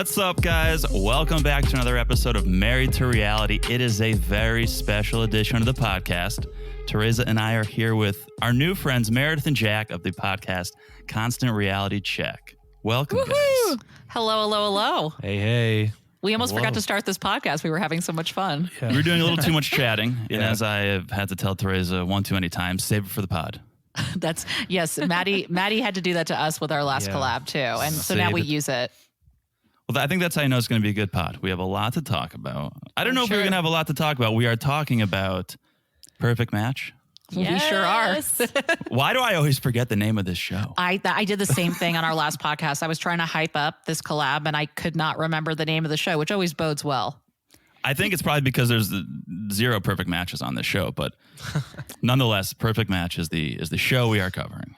What's up, guys? Welcome back to another episode of Married to Reality. It is a very special edition of the podcast. Teresa and I are here with our new friends, Meredith and Jack of the podcast Constant Reality Check. Welcome, guys. Hello. Hey. We almost forgot to start this podcast. We were having so much fun. Yeah. We were doing a little too much chatting, and as I have had to tell Teresa one too many times, save it for the pod. Yes, Maddie had to do that to us with our last collab too. And so now we use it. Well, I think that's how you know it's going to be a good pod. We have a lot to talk about. I don't know if we're going to have a lot to talk about. We are talking about Perfect Match. Yes. We sure are. Why do I always forget the name of this show? I did the same thing on our last podcast. I was trying to hype up this collab and I could not remember the name of the show, which always bodes well. I think it's probably because there's zero perfect matches on this show, but nonetheless, Perfect Match is the show we are covering.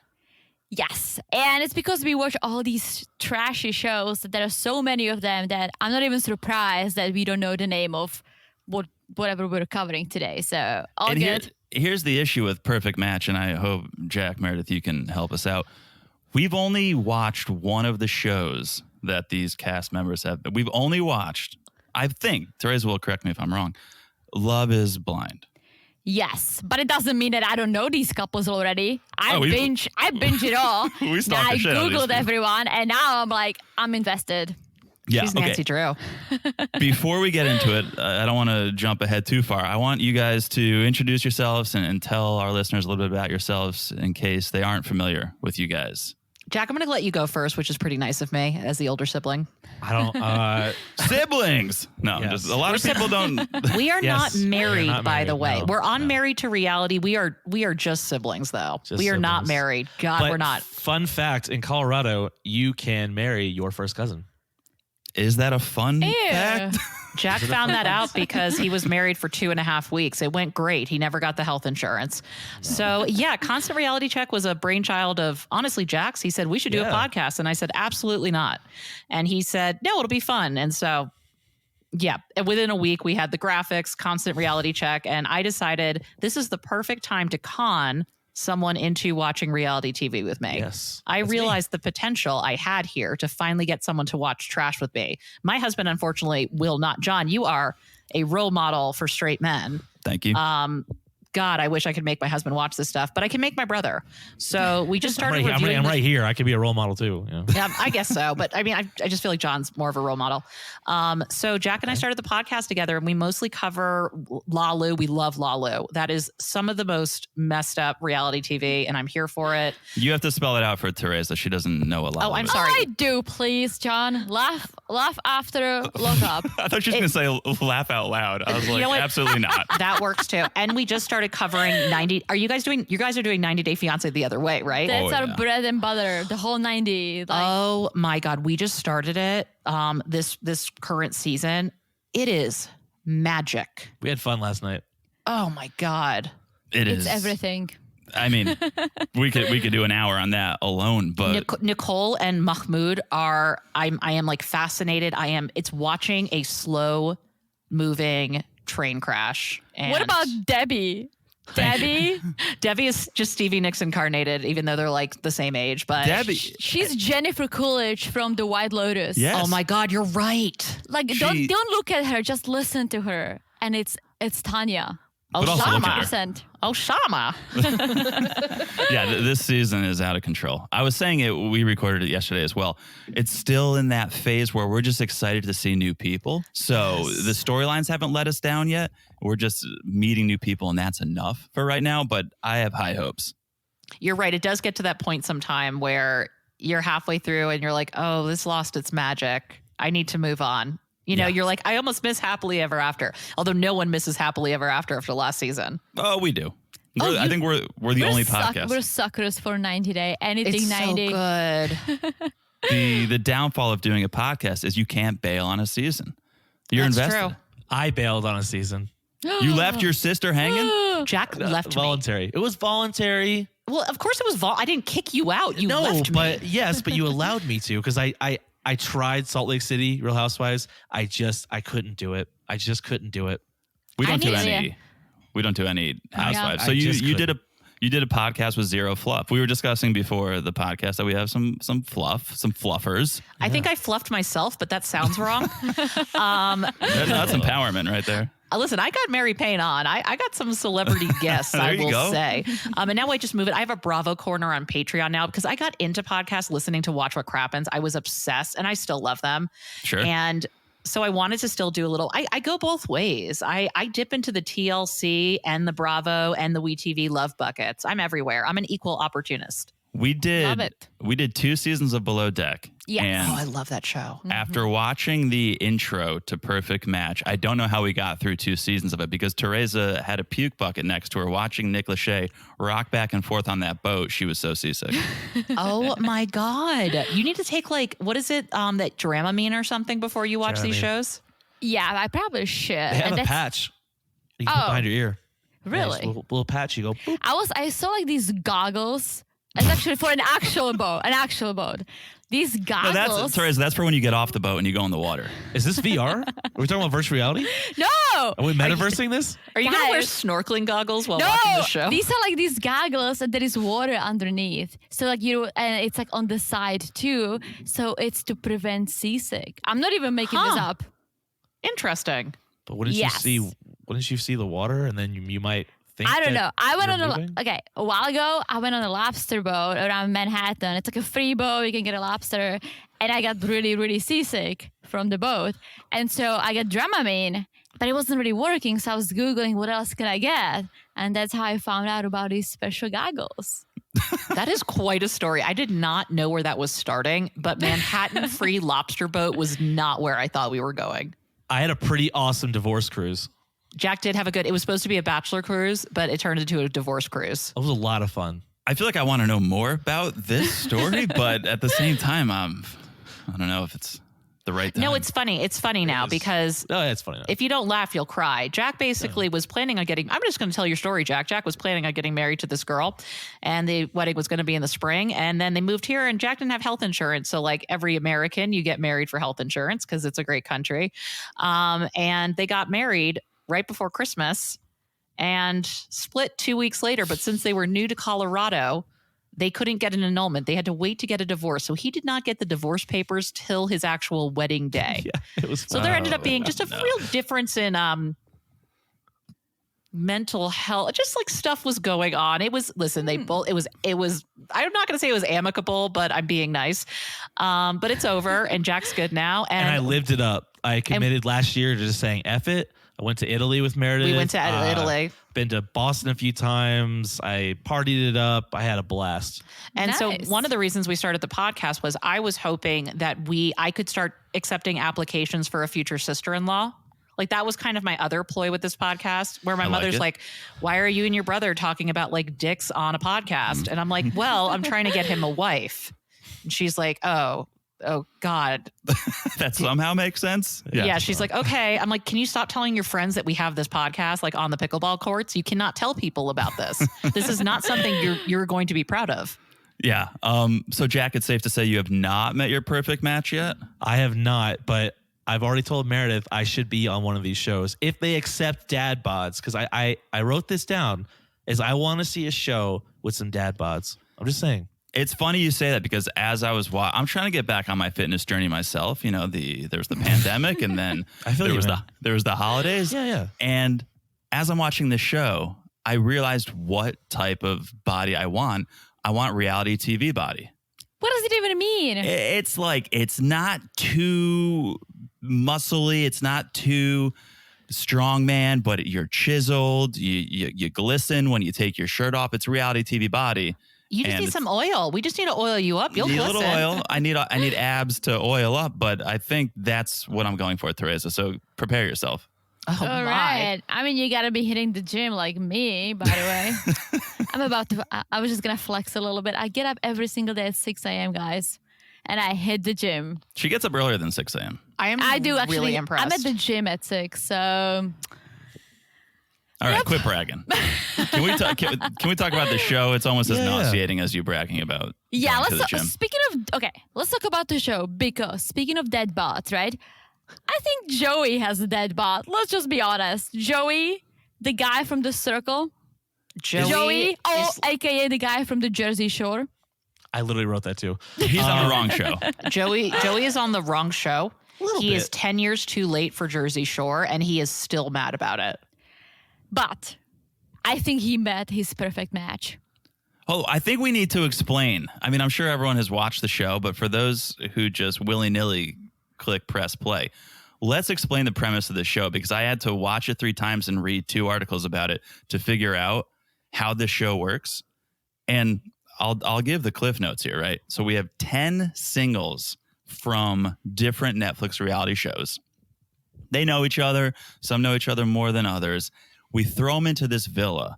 Yes, and it's because we watch all these trashy shows that there are so many of them that I'm not even surprised that we don't know the name of whatever we're covering today. So all good. Here's the issue with Perfect Match, and I hope, Jack, Meredith, you can help us out. We've only watched one of the shows that these cast members have. We've only watched, I think, Teresa will correct me if I'm wrong, Love is Blind. Yes, but it doesn't mean that I don't know these couples already. I binge it all. We stalked the shit out of these Googled everyone, and now I'm invested. Yeah, She's Nancy Drew. Before we get into it, I don't want to jump ahead too far. I want you guys to introduce yourselves and tell our listeners a little bit about yourselves in case they aren't familiar with you guys. Jack, I'm going to let you go first, which is pretty nice of me as the older sibling. I don't... Siblings! No, just a lot of people don't... We are not married, by the way. No, we're on Married to Reality. We are just siblings, though. We are not married. God, but we're not. Fun fact, in Colorado, you can marry your first cousin. Is that a fun fact? Jack found that out because he was married for 2.5 weeks. It went great. He never got the health insurance. So yeah, Constant Reality Check was a brainchild of, honestly, Jack's. He said, we should do a podcast. And I said, absolutely not. And he said, no, it'll be fun. And so, yeah, within a week, we had the graphics, Constant Reality Check. And I decided this is the perfect time to con someone into watching reality TV with me. Yes. I realized the potential I had here to finally get someone to watch trash with me. My husband, unfortunately, will not. John, you are a role model for straight men. Thank you. God, I wish I could make my husband watch this stuff, but I can make my brother. So we just started reviewing. I'm right here. I could be a role model too. Yeah, yeah, I guess so. But I mean, I just feel like John's more of a role model. So Jack and I started the podcast together, and we mostly cover Lalu. We love Lalu. That is some of the most messed up reality TV, and I'm here for it. You have to spell it out for Teresa. She doesn't know a lot. Oh, I'm sorry. I do, please, John. Laugh after look up. I thought she was going to say laugh out loud. I was like, absolutely not. That works too. And we just started covering 90. You guys are doing 90 Day Fiance the other way, right? That's our bread and butter, the whole 90. Oh my God. We just started it this current season. It is magic. we had fun last night. Oh my God. It's everything. I mean, we could do an hour on that alone, but Nicole and Mahmoud I am like fascinated. It's watching a slow moving train crash. And what about Debbie? Debbie is just Stevie Nicks incarnated, even though they're like the same age. But Debbie, she's Jennifer Coolidge from The White Lotus. Yes. Oh my God, you're right. Like don't look at her, just listen to her, and it's Tanya. But also look at her. 100%. Oh, Shama. Yeah, this season is out of control. I was saying it, we recorded it yesterday as well. It's still in that phase where we're just excited to see new people. So the storylines haven't let us down yet. We're just meeting new people, and that's enough for right now. But I have high hopes. You're right. It does get to that point sometime where you're halfway through and you're like, oh, this lost its magic. I need to move on. You know, you're like, I almost miss Happily Ever After. Although no one misses Happily Ever After last season. Oh, we do. I think we're the only podcast. We're suckers for 90 Day. Anything it's 90. So good. The downfall of doing a podcast is you can't bail on a season. You're That's invested. true. I bailed on a season. You left your sister hanging? Jack left me. Voluntary. It was voluntary. Well, of course it was I didn't kick you out. You left me. but yes, but you allowed me to because I tried Salt Lake City, Real Housewives. I couldn't do it. I just couldn't do it. We don't do any housewives. So you You did a podcast with zero fluff. We were discussing before the podcast that we have some fluff, some fluffers. I think I fluffed myself, but that sounds wrong. That's empowerment right there. Listen, I got Mary Payne on. I got some celebrity guests, I will say. And now I just move it. I have a Bravo corner on Patreon now because I got into podcasts listening to Watch What Crappens. I was obsessed and I still love them. Sure. And so I wanted to still do a little, I go both ways. I dip into the TLC and the Bravo and the WeTV love buckets. I'm everywhere. I'm an equal opportunist. We Love did it. 2 seasons of Below Deck. Yes. And Oh, I love that show. after watching the intro to Perfect Match, I don't know how we got through 2 seasons of it because Teresa had a puke bucket next to her watching Nick Lachey rock back and forth on that boat. She was so seasick. Oh my God. You need to take what is it? That Dramamine or something before you watch these Dramamine. shows? Yeah, I probably should. They have And a that's- patch you can put Oh. behind your ear. Really? Yeah, little patch. You go, boop. I saw like these goggles. It's actually for an actual boat. These No, goggles. Teresa, that's for when you get off the boat and you go in the water. Is this VR? Are we talking about virtual reality? No. Are we metaversing this? Are you going to wear Guys. snorkeling goggles while No, watching the show? these are like these goggles and there is water underneath. So like and it's like on the side too. So it's to prevent seasick. I'm not even making this Huh. up. Interesting. But wouldn't Yes. wouldn't you see the water and then you might think I don't that know. I went you're on moving? a while ago. I went on a lobster boat around Manhattan. It's like a free boat. You can get a lobster, and I got really, really seasick from the boat, and so I got Dramamine, but it wasn't really working. So I was googling what else can I get, and that's how I found out about these special goggles. That is quite a story. I did not know where that was starting, but Manhattan Free Lobster Boat was not where I thought we were going. I had a pretty awesome divorce cruise. Jack did have it was supposed to be a bachelor cruise, but it turned into a divorce cruise. It was a lot of fun. I feel like I want to know more about this story, but at the same time, I don't know if it's the right time. No, it's funny. It's funny now because Oh, it's funny. if you don't laugh, you'll cry. Jack basically was planning on I'm just going to tell your story, Jack. Jack was planning on getting married to this girl, and the wedding was going to be in the spring. And then they moved here, and Jack didn't have health insurance. So, like every American, you get married for health insurance because it's a great country. And they got married right before Christmas and split 2 weeks later. But since they were new to Colorado, they couldn't get an annulment. They had to wait to get a divorce. So he did not get the divorce papers till his actual wedding day. yeah, it was So fun. there ended up being just a real difference in mental health. Just like stuff was going on. It was, listen, they both, it was, I'm not going to say it was amicable, but I'm being nice. But it's over and Jack's good now. and I And lived it up. I committed last year to just saying F it. I went to Italy with Meredith. we went to Italy. Been to Boston a few times. I partied it up. I had a blast. And so Nice. one of the reasons we started the podcast was I was hoping that I could start accepting applications for a future sister-in-law. Like that was kind of my other ploy with this podcast where my I like mother's it. like, why are you and your brother talking about like dicks on a podcast? And I'm like, well, I'm trying to get him a wife. And she's like, oh God. That somehow makes sense. Yeah. She's like, okay. I'm like, can you stop telling your friends that we have this podcast like on the pickleball courts? You cannot tell people about this. This is not something you're going to be proud of. Yeah. So Jack, it's safe to say you have not met your perfect match yet. I have not, but I've already told Meredith I should be on one of these shows if they accept dad bods. Because I wrote this down is I want to see a show with some dad bods. I'm just saying. It's funny you say that because as I was I'm trying to get back on my fitness journey myself. You know, there was the pandemic and then I feel there you, was man. there was the holidays. Yeah. And as I'm watching the show, I realized what type of body I want. I want reality TV body. What does it even mean? It's like, it's not too muscly. It's not too strong man, but you're chiseled. You glisten when you take your shirt off. It's reality TV body. You just And need some oil. We just need to oil you up. You'll need a glisten. little oil. I need abs to oil up, but I think that's what I'm going for, Teresa. So prepare yourself. Oh, All my. right. I mean, you got to be hitting the gym like me, by the way. I was just going to flex a little bit. I get up every single day at 6 a.m., guys, and I hit the gym. She gets up earlier than 6 a.m. I do actually. really impressed. I'm at the gym at 6, so All right, quit bragging. Can we talk about the show? It's almost as Yeah. nauseating as you bragging about yeah. going to the Let's gym. speaking of let's talk about the show because speaking of dead bots, right? I think Joey has a dead bot. Let's just be honest. Joey, the guy from The Circle. Joey, aka the guy from the Jersey Shore. I literally wrote that too. He's on the wrong show. Joey is on the wrong show. He is 10 years too late for Jersey Shore, and he is still mad about it. But I think he met his perfect match. Oh, I think we need to explain. I mean, I'm sure everyone has watched the show, but for those who just willy-nilly click press play, let's explain the premise of the show, because I had to watch it 3 times and read 2 articles about it to figure out how this show works. And I'll give the cliff notes here, right? So we have 10 singles from different Netflix reality shows. They know each other. Some know each other more than others. We throw them into this villa,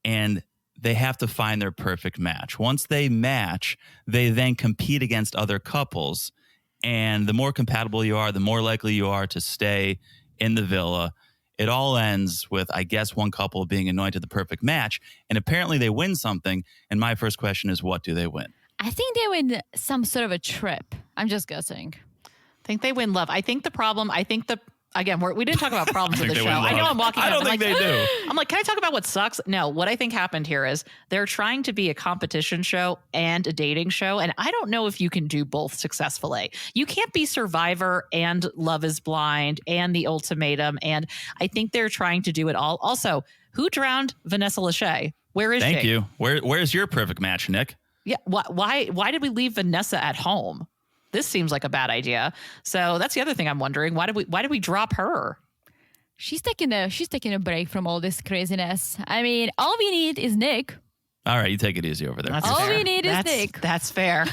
and they have to find their perfect match. Once they match, they then compete against other couples. And the more compatible you are, the more likely you are to stay in the villa. It all ends with, I guess, one couple being anointed the perfect match. And apparently they win something. And my first question is, what do they win? I think they win some sort of a trip. I'm just guessing. I think they win love. I think the problem, again, we didn't talk about problems of the show. I know I'm walking. I don't think they do. I'm like, can I talk about what sucks? No, what I think happened here is they're trying to be a competition show and a dating show. And I don't know if you can do both successfully. You can't be Survivor and Love is Blind and The Ultimatum. And I think they're trying to do it all. Also, who drowned Vanessa Lachey? Where is she? Thank you. Where's your perfect match, Nick? Yeah. Why did we leave Vanessa at home? This seems like a bad idea. So that's the other thing I'm wondering. Why did we drop her? She's taking a break from all this craziness. I mean, all we need is Nick. All right, you take it easy over there. That's all fair. we need is Nick. That's fair.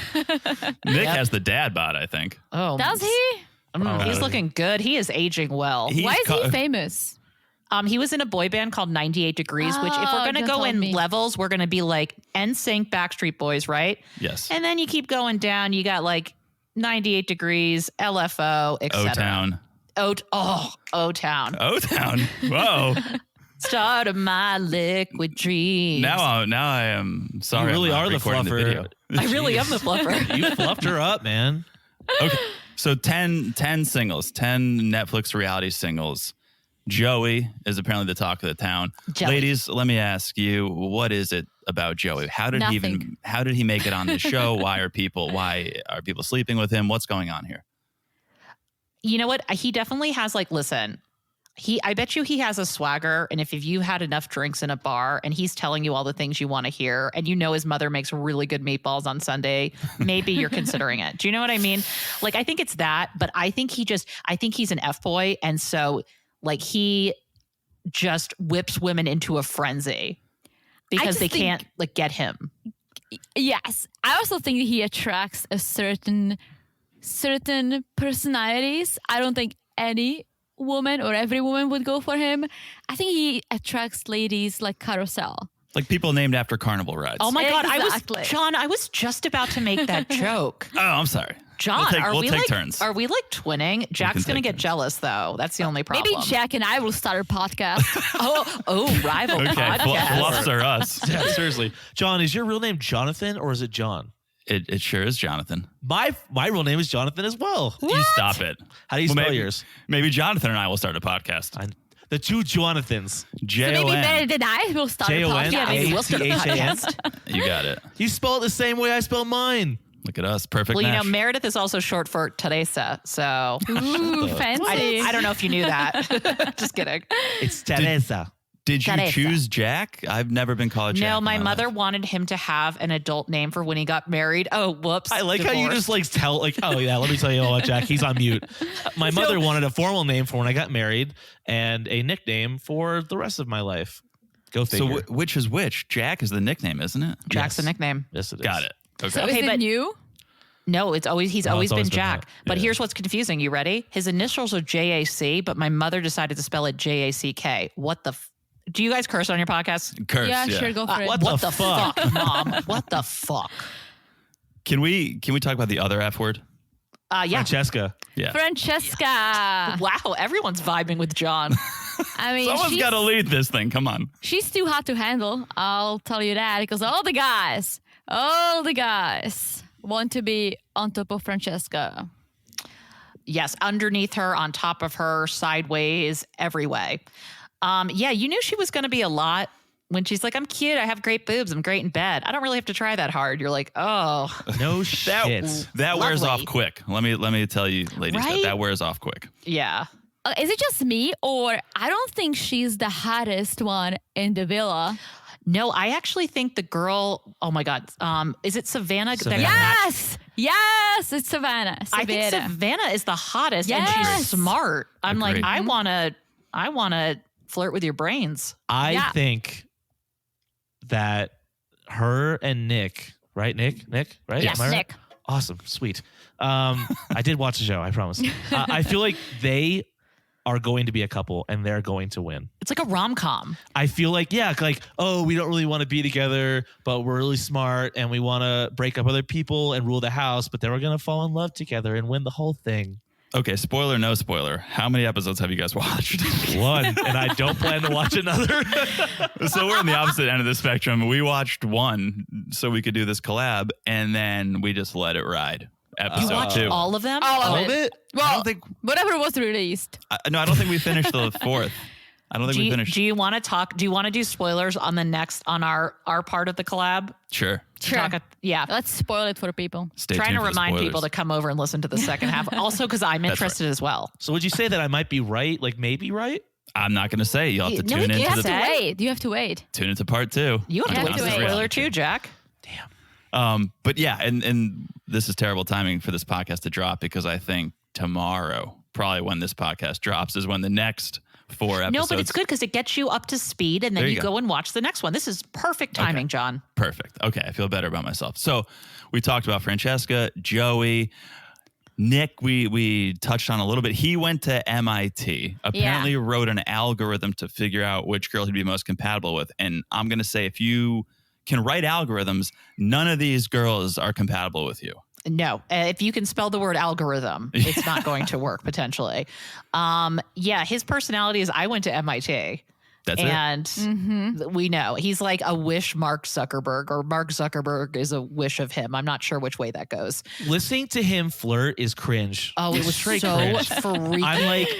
Nick has the dad bod, I think. Oh, does he? He's looking good. He is aging well. Why is he famous? He was in a boy band called 98 Degrees, which if we're going to go in levels, we're going to be like NSYNC, Backstreet Boys, right? Yes. And then you keep going down. You got like 98 Degrees, LFO, etc. O-Town. O-Town. O-Town. Whoa. Start of my liquid dreams. Now I am sorry. You really are the fluffer. I really am the fluffer. You fluffed her up, man. Okay. So 10 singles, 10 Netflix reality singles. Joey is apparently the talk of the town. Joey. Ladies, let me ask you, what is it about Joey? How did he make it on this show? Why are people sleeping with him? What's going on here? You know what? He definitely has I bet you he has a swagger. And if you had enough drinks in a bar and he's telling you all the things you want to hear, and you know his mother makes really good meatballs on Sunday, maybe you're considering it. Do you know what I mean? Like, I think it's that, but I think he's an F-boy. And so he just whips women into a frenzy because they can't get him. Yes. I also think he attracts a certain personalities. I don't think any woman or every woman would go for him. I think he attracts ladies like Carousel. Like people named after carnival rides. Oh my God. Exactly. I was just about to make that joke. Oh, I'm sorry. John, we'll take turns. Are we twinning? Jack's going to get jealous though. That's the only problem. Maybe Jack and I will start a podcast. Rival podcast. Fluffs are us. Yeah, seriously. John, is your real name Jonathan or is it John? It sure is Jonathan. My real name is Jonathan as well. You stop it. How do you spell yours? Maybe Jonathan and I will start a podcast. The two Jonathans. J-O-N. So maybe Meredith and I will start a podcast. Yeah, maybe we'll start a podcast. You got it. You spell it the same way I spell mine. Look at us. Perfect match. Well, Meredith is also short for Teresa. So Ooh, fancy. I don't know if you knew that. Just kidding. It's Teresa. Did you Teresa. choose Jack? I've never been called Jack. No, in my mother life. wanted him to have an adult name for when he got married. Oh, whoops. I like how you just tell oh yeah, let me tell you all about Jack. He's on mute. My mother wanted a formal name for when I got married and a nickname for the rest of my life. Go figure. So which is which? Jack is the nickname, isn't it? Jack's the nickname. Yes, it is. Got it. Okay. So is it new? No, he's always been Jack. that. But Yeah. here's what's confusing. You ready? His initials are JAC, but my mother decided to spell it JACK. What the do you guys curse on your podcast? Curse. Yeah, sure, go for it. What the fuck? Mom? What the fuck? Can we talk about the other F word? Yeah. Francesca. Yeah. Francesca. Wow, everyone's vibing with John. I mean, Someone's got to lead this thing. Come on. she's too hot to handle. I'll tell you that because all the guys want to be on top of Francesca. Yes, underneath her, on top of her, sideways, every way. Yeah, you knew she was going to be a lot. when she's like, I'm cute, I have great boobs, I'm great in bed. I don't really have to try that hard. You're like, oh, No shit. That wears Lovely. off quick. Let me tell you, ladies, Right? that wears off quick. yeah. Is it just me, or I don't think she's the hottest one in the villa? No, I actually think the girl, oh my God, is it Savannah? Savannah. Yes, it's Savannah. I think Savannah is the hottest and Yes. she's smart. I'm Agreed. like, I wanna flirt with your brains. I think that her and Nick, right? Nick, right? Yes, Am I right? Nick. Awesome, sweet. I did watch the show, I promise. I feel like they are going to be a couple and they're going to win. It's like a rom-com. I feel like, oh, we don't really want to be together, but we're really smart and we want to break up other people and rule the house, but then we're going to fall in love together and win the whole thing. Okay, spoiler, no spoiler. How many episodes have you guys watched? One, and I don't plan to watch another. So we're on the opposite end of the spectrum. We watched one so we could do this collab, and then we just let it ride. You Episode watched 2. all of them? All of Of it? I Well, don't think. whatever was released. I don't think we finished the 4th. I don't think we finished. Do you want to talk? Do you want to do spoilers on the next on our part of the collab? Sure. Sure. Yeah. Let's spoil it for people. Stay Trying tuned to for the remind spoilers. people to come over and listen to the second half. Also, because I'm interested as well. So would you say that I might be right? Like maybe right? I'm not going to say. You'll have to No, tune we into can't the say. Wait, you have to wait. tune into part 2. You have to have wait to for the wait. spoiler too, Jack. But yeah, and this is terrible timing for this podcast to drop because I think tomorrow, probably when this podcast drops, is when the next 4 episodes. No, but it's good because it gets you up to speed and then There you you go go. and watch the next one. This is perfect timing, John. Perfect. Okay, I feel better about myself. So we talked about Francesca, Joey, Nick. We touched on a little bit. He went to MIT. Apparently, wrote an algorithm to figure out which girl he'd be most compatible with. And I'm going to say, if you can write algorithms, none of these girls are compatible with you. No, if you can spell the word algorithm, it's not going to work potentially. Yeah, his personality is I went to MIT. That's it. And we know he's like a wish Mark Zuckerberg, or Mark Zuckerberg is a wish of him. I'm not sure which way that goes. Listening to him flirt is cringe. Oh, it was straight so cringe. freaking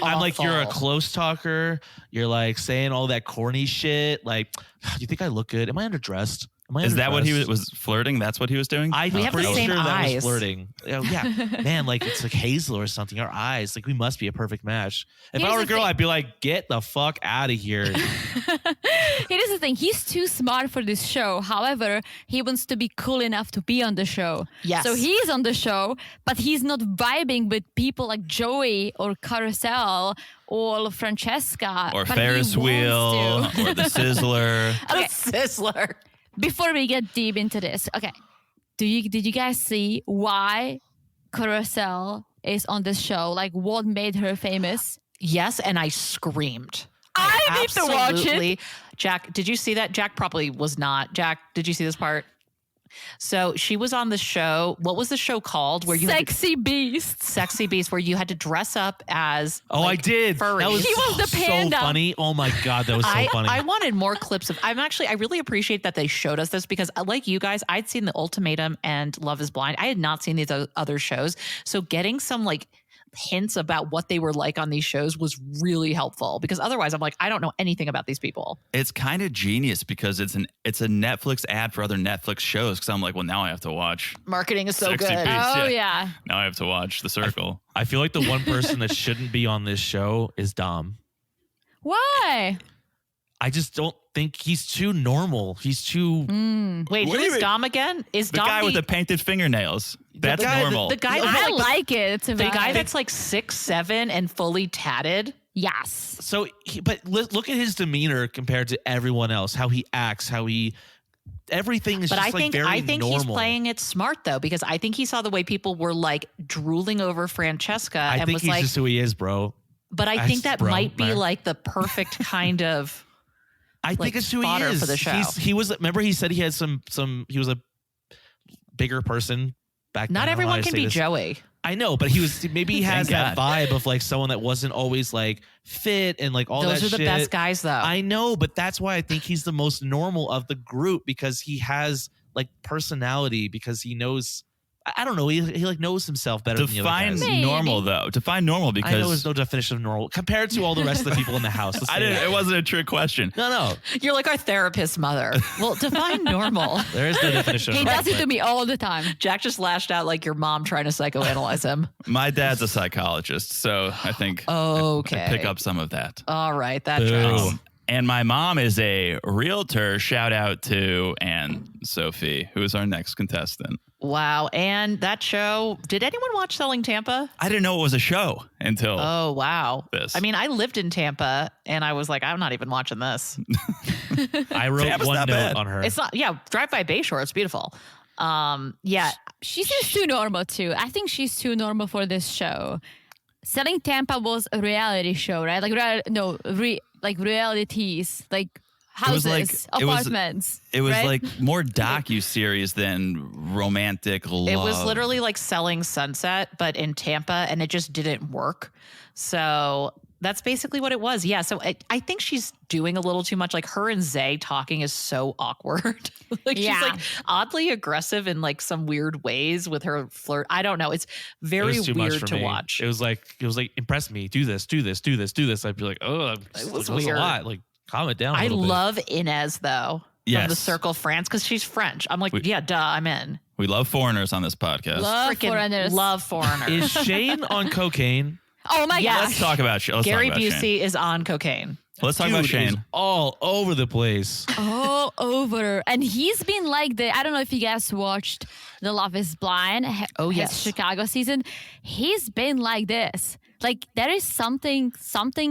I'm like, you're a awful. close talker. You're like saying all that corny shit. Like, you think I look good? Am I underdressed? Is that what he was flirting? That's what he was doing? We have the pretty same sure that eyes. was flirting. Oh, yeah, man, like it's like Hazel or something. Our eyes, like we must be a perfect match. If Here's I were a the girl, thing. I'd be like, get the fuck out of here. Here's the thing. He's too smart for this show. However, he wants to be cool enough to be on the show. Yes. So he's on the show, but he's not vibing with people like Joey or Carousel or Francesca. or but he Ferris wheel, wants to. or the Sizzler. Okay. Sizzler. Before we get deep into this, okay. Did you guys see why Carousel is on this show? Like what made her famous? Yes, and I screamed. I need to watch it. Absolutely. Jack, did you see that? Jack probably was not. Jack, did you see this part? So she was on the show. What was the show called? Where you Sexy Beast. Sexy Beast, where you had to dress up as. Oh, like, I did. furries. That was, He was the so panda. funny. Oh my god, that was so funny. I wanted more clips of. I really appreciate that they showed us this because, like you guys, I'd seen The Ultimatum and Love Is Blind. I had not seen these other shows, so getting some like hints about what they were like on these shows was really helpful because otherwise I'm like, I don't know anything about these people. It's kind of genius because it's a Netflix ad for other Netflix shows. Because I'm like, well, now I have to watch. Marketing is so Sexy good. Beast. Oh yeah. Now I have to watch The Circle. I feel like the one person that shouldn't be on this show is Dom. Why? I just don't think he's too normal. He's too. Wait, What do you who's mean? Dom again? Is The Dom guy with the painted fingernails. That's guy- normal. the guy? I who, like, like it. It's a the guy vibe. that's like 6'7" and fully tatted. Yes. So, but look at his demeanor compared to everyone else. How he acts. How he. Everything is But just I think like very normal. he's playing it smart though because I think he saw the way people were like drooling over Francesca I and think was he's like, just who he is, bro. but I think that bro, might be man. like the perfect kind of. I like, think it's who he fodder is. for the show. He was. Remember, he said he had some. He was a bigger person back then. Not I don't know how everyone to can say be this. Joey. I know, but he was. Maybe he has Thank that God. vibe of like someone that wasn't always like fit and like all Those that are the shit. best guys though. I know, but that's why I think he's the most normal of the group because he has like personality because he knows. I don't know. He like knows himself better than the other Define guys. Maybe. normal though. Define normal because I know there's no definition of normal compared to all the rest of the people in the house. Let's I say didn't. that. It wasn't a trick question. No. You're like our therapist mother. Well, define normal. There is no definition. He of does normal, it to me all the time. Jack just lashed out like your mom trying to psychoanalyze him. My dad's a psychologist, so I think Okay. I pick up some of that. All right, that Boo. tracks. And my mom is a realtor. Shout out to Anne Sophie, who is our next contestant. Wow. And that show, did anyone watch Selling Tampa? I didn't know it was a show until Oh, wow. This. I mean, I lived in Tampa and I was like, I'm not even watching this. I wrote Tampa's one not note bad. on her. It's not, drive by Bayshore. It's beautiful. Yeah. She seems too normal too. I think she's too normal for this show. Selling Tampa was a reality show, right? Like realities, like was houses, like- it was- apartments. it was right? like more docu-series than romantic love. It was literally like Selling Sunset, but in Tampa, and it just didn't work. So that's basically what it was. Yeah. So I think she's doing a little too much. Like her and Zay talking is so awkward. Like she's Yeah. like oddly aggressive in like some weird ways with her flirt. I don't know. It's It very was too much weird for to me. watch. It was like impress me, do this. I'd be like, oh, It was a weird. lot. Like calm it down. I a little bit. love Inez though. From the Yes. Circle France because she's French. I'm like, yeah, duh, I'm in. We love foreigners on this podcast. Love Freaking foreigners. love foreigners. Is Shane on cocaine? Oh my Yes. Let's gosh. talk about Shane. Gary talk about Busey Shane. is on cocaine. Let's talk about Dude is Shane. all over the place. All over. And he's been like I don't know if you guys watched The Love is Blind. Oh, his yes. Chicago season. He's been like this. Like there is something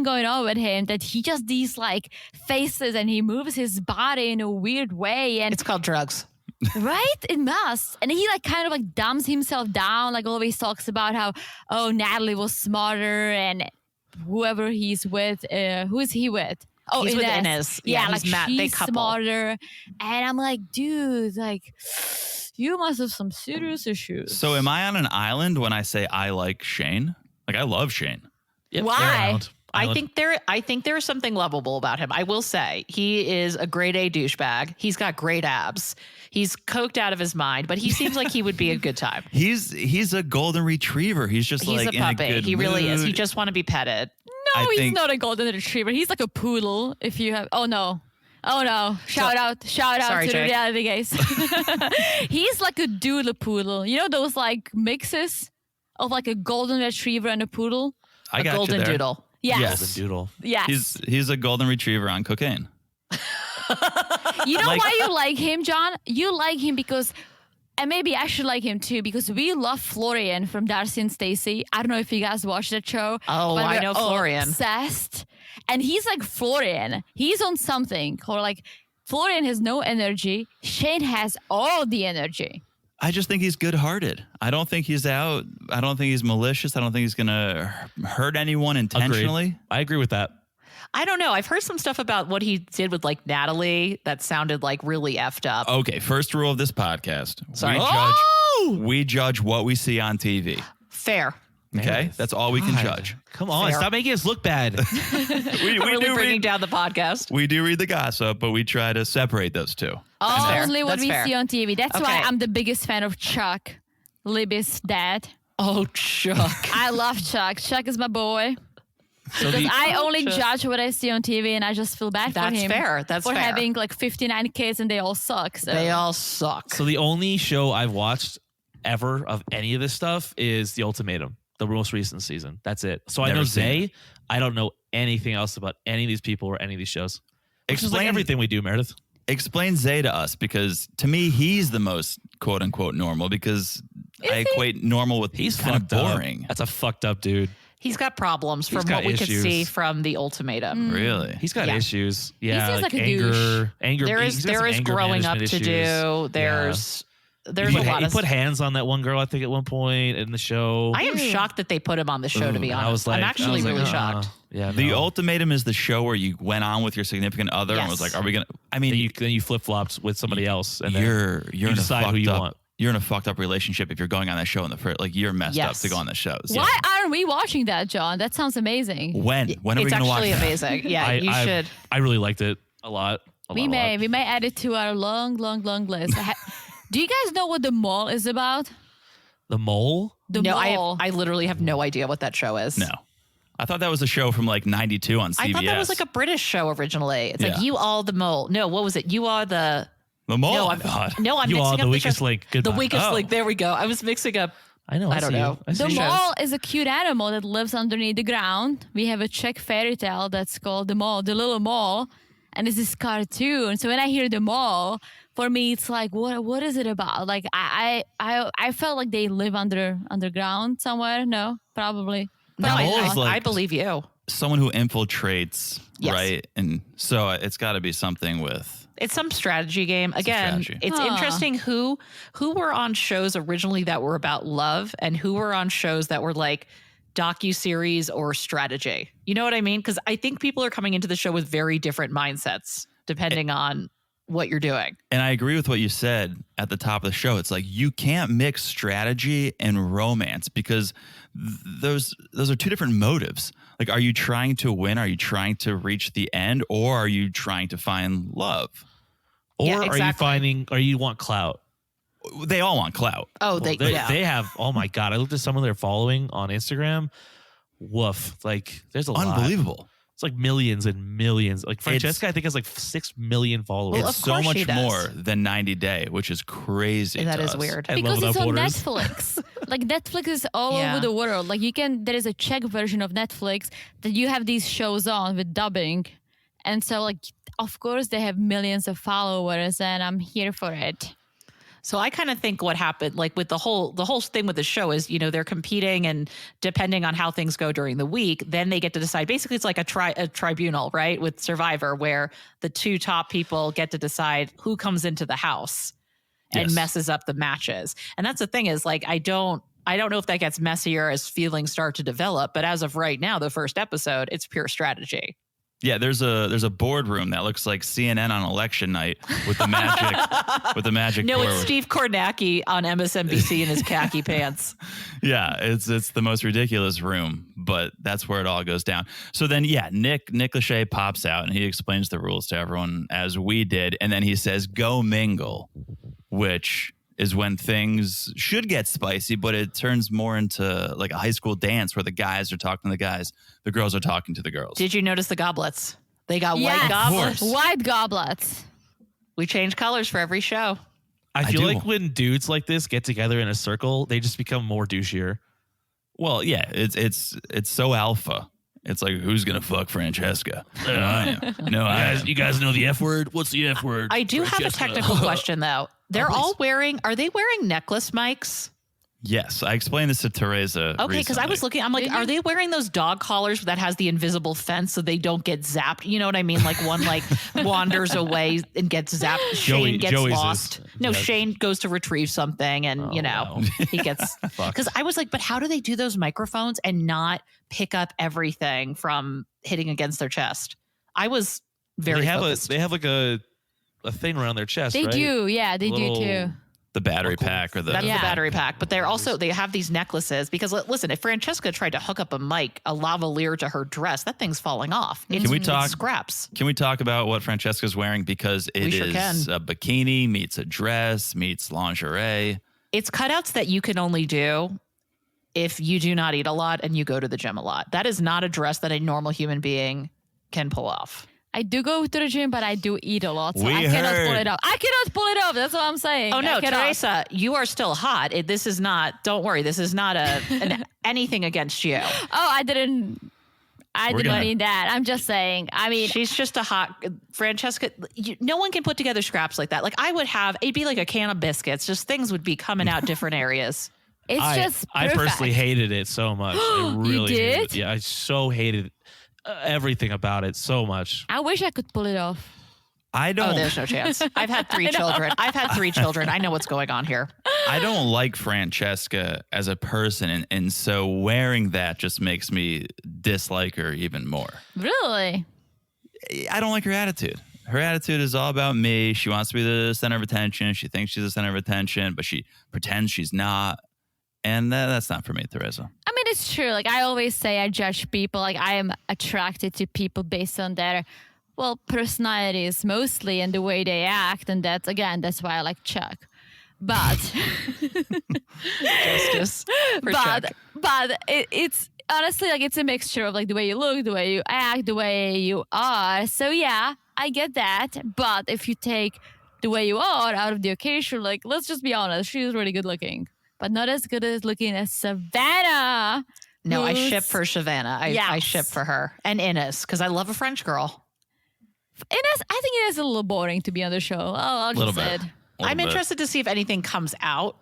going on with him that he just these like faces and he moves his body in a weird way and It's called drugs. right? It must. And he like kind of like dumbs himself down, like always talks about how, oh, Natalie was smarter and whoever he's with, who is he with? Oh, He's with Inez. Yeah, Yeah, like he's Matt. They she's couple. smarter. And I'm like, dude, like you must have some serious issues. So am I on an island when I say I like Shane? Like I love Shane. Yep, Why? they're around. I think there is something lovable about him. I will say he is a grade A douchebag. He's got great abs. He's coked out of his mind, but he seems like he would be a good time. He's a golden retriever. He's just He's like a in puppy. a good He really is. He mood. just want to be petted. I no, he's think- not a golden retriever. He's like a poodle. If you have, oh no. Shout out Sorry, to the Jake. reality guys. He's like a doodle poodle. You know those like mixes of like a golden retriever and a poodle? I A got golden you there. doodle. Yes. Yes. Golden doodle. Yes. He's a golden retriever on cocaine. You know Like- why you like him, John? You like him because, and maybe I should like him too, because we love Florian from Darcey and Stacey. I don't know if you guys watched that show. Oh, but I we're know Florian. Obsessed. And he's like Florian. He's on something. Or like Florian has no energy. Shane has all the energy. I just think he's good-hearted. I don't think he's out. I don't think he's malicious. I don't think he's gonna hurt anyone intentionally. Agreed. I agree with that. I don't know. I've heard some stuff about what he did with like Natalie that sounded like really effed up. Okay, first rule of this podcast: Sorry. we judge what we see on TV. Fair. Okay, Meredith. that's all we can God. judge. Come on, Fair. stop making us look bad. We Really do bringing read. down the podcast. We do read the gossip, but we try to separate those two. fair. Only what That's we fair. see on TV. That's why Okay. I'm the biggest fan of Chuck, Libby's dad. Oh, Chuck. I love Chuck. Chuck is my boy. So Because the, I only Chuck. judge what I see on TV, and I just feel bad for That's him. fair. That's for fair. having like 59 kids, and they all suck. So. They all suck. so the only show I've watched ever of any of this stuff is The Ultimatum, the most recent season. That's it. So I Never know seen Zay. I don't know anything else about any of these people or any of these shows. Which is like Explain- everything we do, Meredith. Explain Zay to us, because to me he's the most quote unquote normal, because I he? equate normal with He's kind of fucked up. boring. That's a fucked up dude. He's got problems He's from got what we could issues. see from the ultimatum. Really? He's got Yeah. issues. Yeah, seems like a anger, douche. anger. There he's is got some anger growing up management to issues. do. There's He a lot he of. put hands on that one girl, I think, at one point in the show. I am shocked that they put him on the show. To be And honest, I was like, I'm actually really shocked. Yeah, The no. ultimatum is the show where you went on with your significant other and was Yes. like, "Are we gonna?" I mean, Then you flip flopped with somebody else, and then you're in a decide who fucked you up. want. You're in a fucked up relationship if you're going on that show in the first. Like you're messed up Yes. to go on the shows. Why aren't we watching that, John? That sounds amazing. When are we It's gonna watch actually that? amazing. Yeah, you should. I really liked it a lot. We may add it to our long list. Do you guys know what the mall is about? The Mole? The no, Mole. I literally have no idea what that show is. No. I thought that was a show from like 92 on CBS. I thought that was like a British show originally. It's like Yeah. You Are the Mole. No, what was it? You Are the Mole. No, I I'm thought. no, I'm You mixing Are up the Weakest shows. Link. Goodbye. The Weakest Oh. Link. There we go. I was mixing up. I know. I don't see you. know. I see The you. mole is a cute animal that lives underneath the ground. We have a Czech fairy tale that's called the mole, the little mole, and it's this cartoon. So when I hear the mole, for me it's like, what is it about? Like I felt like they live underground somewhere. No, probably. No, The Mole is like- I believe you. Someone who infiltrates, Yes. right? And so it's got to be something with. It's some strategy game. Again, strategy. it's Huh. interesting who were on shows originally that were about love and who were on shows that were like docuseries or strategy. You know what I mean? Because I think people are coming into the show with very different mindsets depending on what you're doing. And I agree with what you said at the top of the show. It's like you can't mix strategy and romance because those are two different motives. Like, are you trying to win? Are you trying to reach the end? Or are you trying to find love? Or Yeah, are you exactly. finding, or you want clout? They all want clout. Oh, They have, oh my God. I looked at some of their following on Instagram. Woof. Like, there's a lot. Unbelievable. It's like millions and millions. Like Francesca, I think has like 6 million followers. Well, It's of so course she much does. more than 90 Day, which is crazy. That to is us. weird. I Because love it's Without on Borders. Netflix. Like Netflix is all Yeah. over the world. Like there is a Czech version of Netflix that you have these shows on with dubbing. And so like, of course they have millions of followers and I'm here for it. So I kind of think what happened, like with the whole thing with the show is, you know, they're competing and depending on how things go during the week, then they get to decide. Basically, it's like a tribunal, right? With Survivor, where the two top people get to decide who comes into the house and Yes. messes up the matches. And that's the thing is like, I don't know if that gets messier as feelings start to develop. But as of right now, the first episode, it's pure strategy. Yeah, there's a boardroom that looks like CNN on election night with the magic. No, board. it's Steve Kornacki on MSNBC in his khaki pants. Yeah, it's the most ridiculous room, but that's where it all goes down. So then, yeah, Nick Lachey pops out and he explains the rules to everyone as we did, and then he says, "Go mingle," which is when things should get spicy, but it turns more into like a high school dance where the guys are talking to the guys, the girls are talking to the girls. Did you notice the goblets? They got Yes. white Of goblets. course. White goblets. We change colors for every show. I feel do. like when dudes like this get together in a circle, they just become more douchier. Well, yeah, it's so alpha. It's like, who's gonna fuck Francesca? No, I am. No, I am. You guys know the F word? What's the F word? I do have a Francesca. technical question though. They're all wearing, are they wearing necklace mics? Yes, I explained this to Teresa. Okay, because I was recently. looking, I'm like, Did you? are they wearing those dog collars that has the invisible fence so they don't get zapped? You know what I mean? Like one like wanders away and gets zapped. Shane gets Joey's lost. is- No, yes. Shane goes to retrieve something and, you know, wow. he gets, because I was like, but how do they do those microphones and not pick up everything from hitting against their chest? I was very focused. they have like a thing around their chest. They right? do. Yeah, they Little- do too. the battery pack or the That's Yeah. the battery pack, but they're also, they have these necklaces because listen, if Francesca tried to hook up a mic, a lavalier to her dress, that thing's falling off. It's, Can we it's talk- scraps? Can we talk about what Francesca's wearing? Because it sure is can. a bikini meets a dress meets lingerie. It's cutouts that you can only do if you do not eat a lot and you go to the gym a lot. That is not a dress that a normal human being can pull off. I do go to the gym, but I do eat a lot, so We I cannot pull heard. it off. I cannot pull it off. That's what I'm saying. Oh no, I cannot. Teresa, you are still hot. This is not. Don't worry. This is not anything against you. Oh, I didn't We're gonna- mean that. I'm just saying. I mean, She's just a hot Francesca. No one can put together scraps like that. Like I would have. It'd be like a can of biscuits. Just things would be coming out different areas. it's just I perfect. personally hated it so much. I You really hated it. did? Yeah, I so hated everything about it so much. I wish I could pull it off. I Oh, don't. there's no chance. I've had 3 children. I've had 3 children. I know what's going on here. I don't like Francesca as a person, and so wearing that just makes me dislike her even more. Really? I don't like her attitude. Her attitude is all about me. She wants to be the center of attention. She thinks she's the center of attention, but she pretends she's not. And that's not for me, Teresa. I mean, it's true. Like I always say, I judge people. Like I am attracted to people based on their, well, personalities mostly and the way they act. And that's why I like Chuck. but Justice. For Chuck. but it's honestly like it's a mixture of like the way you look, the way you act, the way you are. So yeah, I get that. But if you take the way you are out of the occasion, like let's just be honest, she's really good looking, but not as good as looking as Savannah. No, I who's- ship for Savannah. I Yes. ship for her. And Ines, because I love a French girl. Ines, I think it is a little boring to be on the show. I'll Little just say bit. it. I'm interested to see if anything comes out.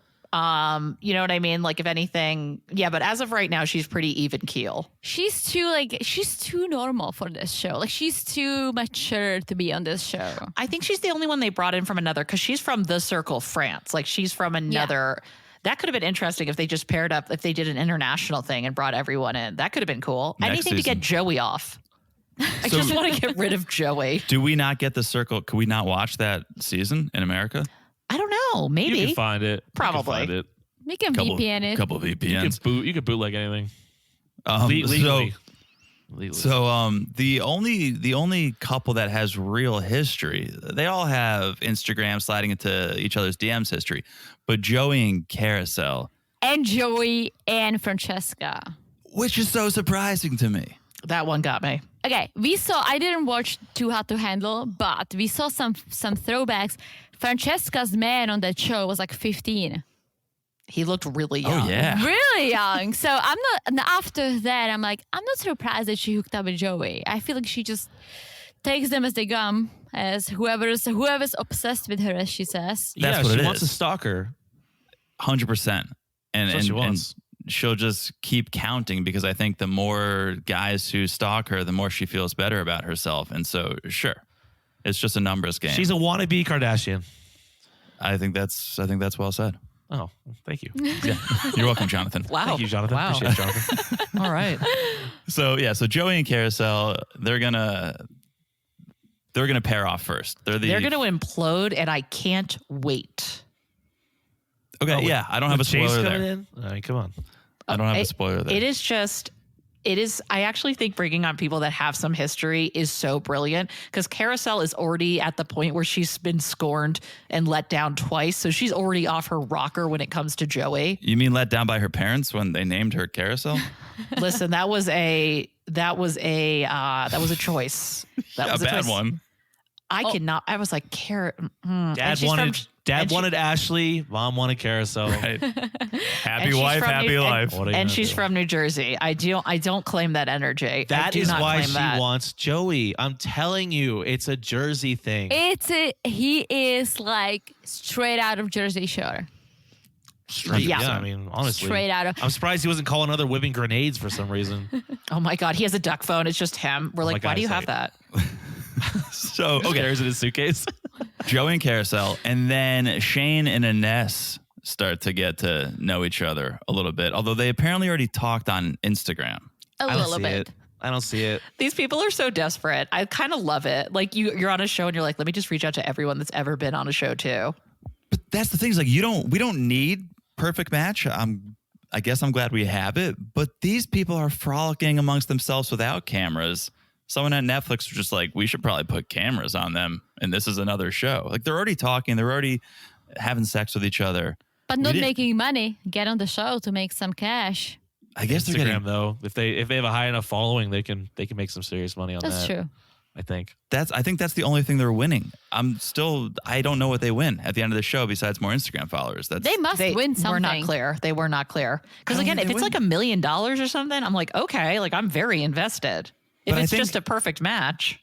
You know what I mean? Like if anything, yeah, but as of right now, she's pretty even keel. She's too normal for this show. Like she's too mature to be on this show. I think she's the only one they brought in from another, because she's from the Circle France. Like she's from another. That could have been interesting if they just paired up, if they did an international thing and brought everyone in. That could have been cool. Next Anything to season. get Joey off. I So- just want to get rid of Joey. Do we not get the circle? Could we not watch that season in America? I don't know. Maybe. You can find it. Probably. You can find it. We can Couple VPN it. Couple VPNs. You could bootleg anything. So Legally. the only couple that has real history, they all have Instagram sliding into each other's DMs history, but Joey and Carousel, And Joey and Francesca. which is so surprising to me. That one got me. Okay, I didn't watch Too Hot to Handle, but we saw some throwbacks. Francesca's man on that show was like 15. He looked really young. Oh yeah, Really young. So I'm not, and after that, I'm not surprised that she hooked up with Joey. I feel like she just takes them as they come, as whoever's obsessed with her, as she says. That's yeah, what she it wants is. a stalker. 100%. And That's what and, she and wants. she'll just keep counting, because I think the more guys who stalk her, the more she feels better about herself. And so, sure, it's just a numbers game. She's a wannabe Kardashian. I think that's well said. Oh, thank you. Yeah, you're welcome, Jonathan. Wow. Thank you, Jonathan. Wow. Appreciate it, Jonathan. All right. So Joey and Carousel, they're gonna pair off first. They're They're going to implode, and I can't wait. okay. Oh, Yeah, I don't have a With Chase spoiler coming there. in? I mean, come on. I don't have a It- spoiler there. It is. I actually think bringing on people that have some history is so brilliant, because Carousel is already at the point where she's been scorned and let down twice. So she's already off her rocker when it comes to Joey. You mean let down by her parents when they named her Carousel? Listen, that was a choice. That was a bad choice. one. I cannot. I was like, Carrot. Dad wanted Ashley. Mom wanted Carousel. Right. Happy she's wife, from happy New- life. What are you And gonna she's do? from New Jersey. I don't claim that energy. I That do is not why claim she that. wants Joey. I'm telling you, it's a Jersey thing. He is like straight out of Jersey Shore. Yeah. I mean, honestly. Straight out of. I'm surprised he wasn't calling other whipping grenades for some reason. Oh my God, he has a duck phone. It's just him. We're like, my why do you have eyesight. that? So Okay. Carries in his suitcase. Joey and Carousel, and then Shane and Ines start to get to know each other a little bit, although they apparently already talked on Instagram. A I don't little see bit. it. I don't see it. These people are so desperate. I kind of love it. Like you're on a show and you're like, let me just reach out to everyone that's ever been on a show too. But that's the thing, is like we don't need perfect match. I guess I'm glad we have it, but these people are frolicking amongst themselves without cameras. Someone at Netflix was just like, we should probably put cameras on them, and this is another show. Like, they're already talking, they're already having sex with each other. But We not didn't- making money. Get on the show to make some cash. I guess they're Instagram getting though, if they have a high enough following, they can make some serious money on That's that. true. I think. I think that's the only thing they're winning. I don't know what they win at the end of the show besides more Instagram followers. They must win something. Were not clear. They were not clear. Because I don't again, think if they it's like $1 million or something, I'm like, okay, like I'm very invested. If But I it's think- just a perfect match,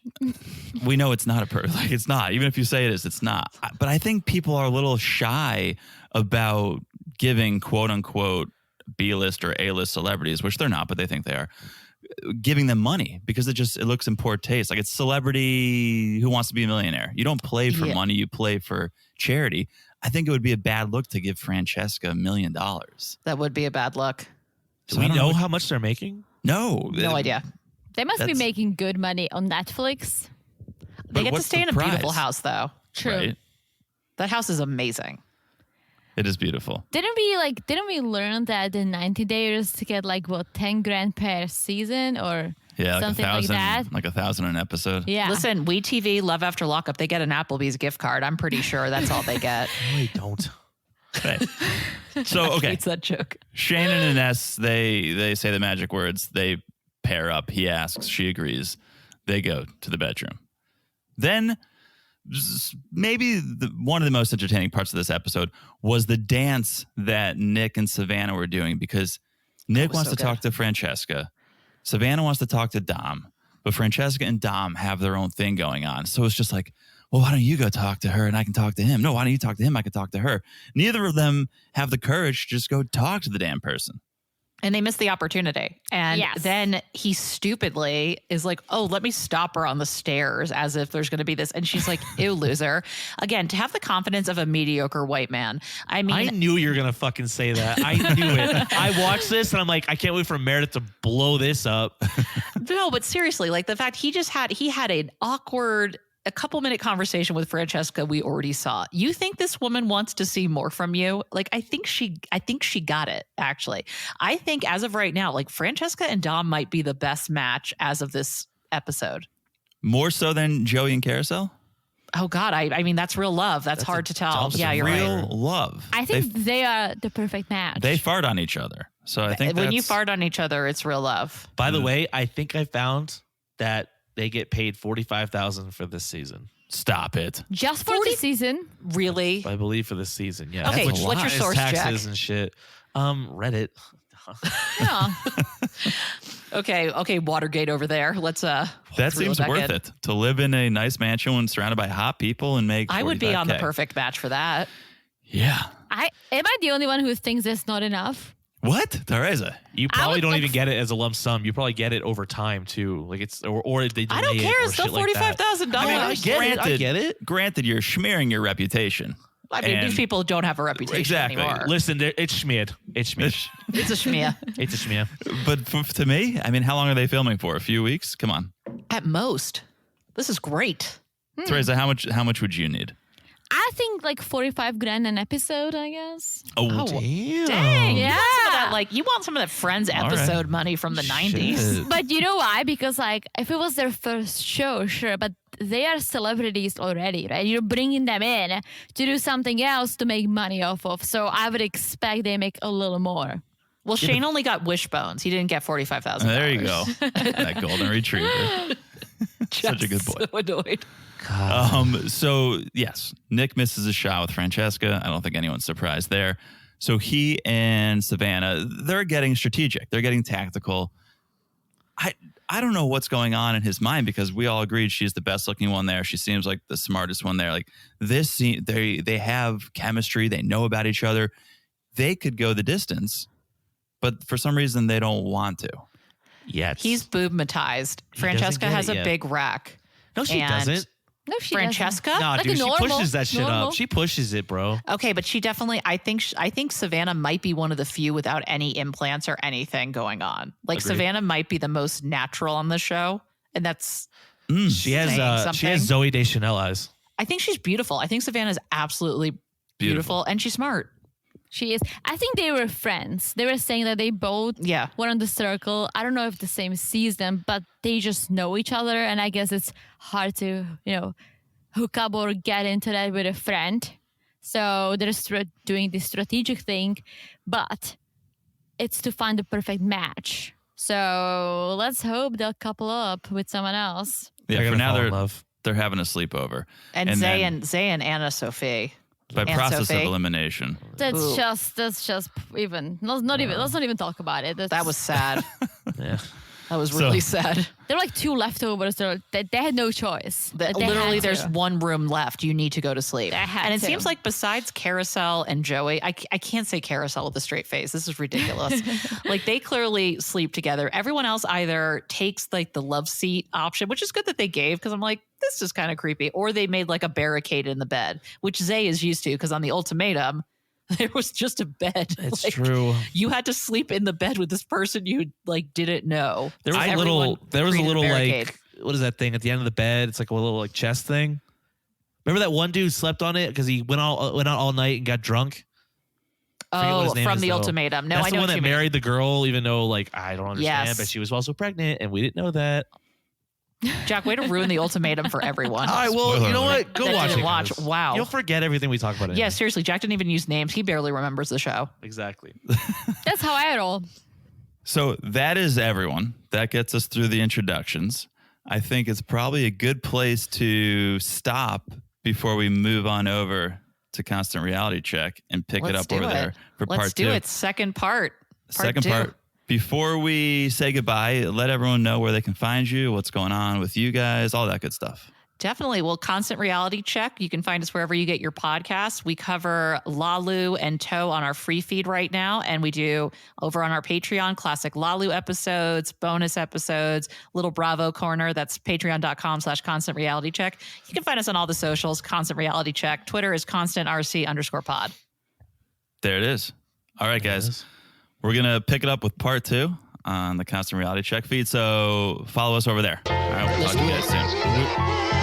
we know it's not like it's not. Even if you say it is, it's not. But I think people are a little shy about giving quote unquote B-list or A-list celebrities, which they're not, but they think they are, giving them money, because it looks in poor taste. Like, it's Celebrity Who Wants to Be a Millionaire. You don't play for Yeah. money, you play for charity. I think it would be a bad look to give Francesca $1 million. that would be a bad look. Do So I we don't know know how much they're making? No. No idea. They must be That's- making good money on Netflix. They get to what's stay the in a beautiful prize? house, though. True. Right? That house is amazing. It is beautiful. Didn't we learn that the 90 Dayers to get like what 10 grand per season or Yeah, like something 1,000, like that? like 1,000 an episode. Yeah. Listen, WeTV, Love After Lockup, they get an Applebee's gift card. I'm pretty sure that's all they get. No, they don't. Hey. So, okay. Hates that joke. Shane and Ines, they say the magic words. They pair up. He asks. She agrees. They go to the bedroom. Then maybe one of the most entertaining parts of this episode was the dance that Nick and Savannah were doing, because Nick wants to talk to Francesca. Savannah wants to talk to Dom, but Francesca and Dom have their own thing going on. So it's just like, well, why don't you go talk to her and I can talk to him? No, why don't you talk to him? I can talk to her. Neither of them have the courage to just go talk to the damn person. And they missed the opportunity. And then he stupidly is like, oh, let me stop her on the stairs, as if there's going to be this. And she's like, ew, loser. Again, to have the confidence of a mediocre white man. I mean, I knew you were going to fucking say that. I knew it. I watched this and I'm like, I can't wait for Meredith to blow this up. No, but seriously, like the fact he had an awkward, a couple-minute conversation with Francesca we already saw. You think this woman wants to see more from you? Like, I think she got it, actually. I think as of right now, like Francesca and Dom might be the best match as of this episode. More so than Joey and Carousel? Oh God, I mean, that's real love. That's hard to tell. Yeah, you're real right. love. I think they are the perfect match. They fart on each other. So I think when you fart on each other, it's real love. By the way, I think I found that they get paid $45,000 for this season. Stop it. Just for this season. Really? I believe for this season, yeah. Okay, Which what's your is source, taxes Jack? and shit. Reddit. Yeah. Okay, Watergate over there. Let's That reel seems back worth in. it. To live in a nice mansion and surrounded by hot people and make I would be on the 45K. perfect match for that. Yeah. Am I the only one who thinks that's not enough? What? Teresa? You probably would don't like even get it as a lump sum. You probably get it over time too. Like it's or they delay I don't care. it or It's still shit like that. $45,000. I get it. Granted, you're smearing your reputation. I mean, And- these people don't have a reputation Exactly. anymore. Listen, it's schmeared. It's schmeared. It's a schmear. It's a schmear. But to me, I mean, how long are they filming for? A few weeks? Come on. At most. This is great. Teresa, how much would you need? I think like 45 grand an episode, I guess. Oh, Damn. Dang. Yeah. You want some of that Friends right. episode money from the 90s. Shit. But you know why? Because like if it was their first show, sure, but they are celebrities already, right? You're bringing them in to do something else to make money off of. So I would expect they make a little more. Well, Shane only got wishbones. He didn't get $45,000. there you go. That golden retriever. Such a good boy. So annoyed. So yes, Nick misses a shot with Francesca. I don't think anyone's surprised there. So he and Savannah, they're getting strategic. They're getting tactical. I don't know what's going on in his mind, because we all agreed she's the best looking one there. She seems like the smartest one there. Like this, they have chemistry. They know about each other. They could go the distance, but for some reason they don't want to. Yeah. He's boobmatized. Francesca get has it a yet. big rack. No, she And- doesn't. No, she Francesca? doesn't. No, Like a dude, she normal- pushes that shit normal. up. She pushes it, bro. Okay, but she definitely, I think Savannah might be one of the few without any implants or anything going on. Like Agreed. Savannah might be the most natural on the show. And that's, She has saying she has something. Zoe Deschanel eyes. I think she's beautiful. I think Savannah's absolutely beautiful and she's smart. She is. I think they were friends. They were saying that they both Yeah. were on the circle. I don't know if the same season, but they just know each other. And I guess it's hard to, hook up or get into that with a friend. So they're doing this strategic thing, but it's to find the perfect match. So let's hope they'll couple up with someone else. Yeah, They're for gonna now fall in love. they're having a sleepover. And Zay Zay and Anna Sophie. by and process Sophie. of elimination. That's Ooh. just even. Let's not even talk about it. That was sad. Yeah. That was really sad. There were like two leftovers. They had no choice. But they Literally, had to. there's one room left. You need to go to sleep. They had And it to. seems like besides Carousel and Joey, I can't say Carousel with a straight face. This is ridiculous. Like they clearly sleep together. Everyone else either takes like the love seat option, which is good that they gave, because I'm like, this is kind of creepy. Or they made like a barricade in the bed, which Zay is used to, because on the ultimatum, there was just a bed. It's Like, true. You had to sleep in the bed with this person you like didn't know. There was Everyone there was a created little barricade. like, what is that thing at the end of the bed? It's like a little like chest thing. Remember that one dude slept on it because he went out all night and got drunk? Forget what Oh, his name from is, the though. ultimatum. No, That's I the know one what that you mean. married the girl, even though like I don't understand, Yes. but she was also pregnant and we didn't know that. Jack, way to ruin the ultimatum for everyone. All right, well, Spoiler you know alert. what? Go That watch didn't it. watch. guys. Wow. You'll forget everything we talk about. Yeah, anyway. seriously, Jack didn't even use names. He barely remembers the show. Exactly. That's how I roll. So that is everyone. That gets us through the introductions. I think it's probably a good place to stop before we move on over to Constant Reality Check and pick it Let's up do over it. there for Let's part do two. it. Second part. Second two. part. Before we say goodbye, let everyone know where they can find you, what's going on with you guys, all that good stuff. Definitely. Well, Constant Reality Check. You can find us wherever you get your podcasts. We cover Lalu and Toe on our free feed right now. And we do over on our Patreon, classic Lalu episodes, bonus episodes, little Bravo corner. That's patreon.com/constant reality check. You can find us on all the socials, Constant Reality Check. Twitter is constantRC_pod. There it is. All right, guys. We're going to pick it up with part 2 on the Constant Reality Check feed. So follow us over there. All right, we'll talk to you guys soon.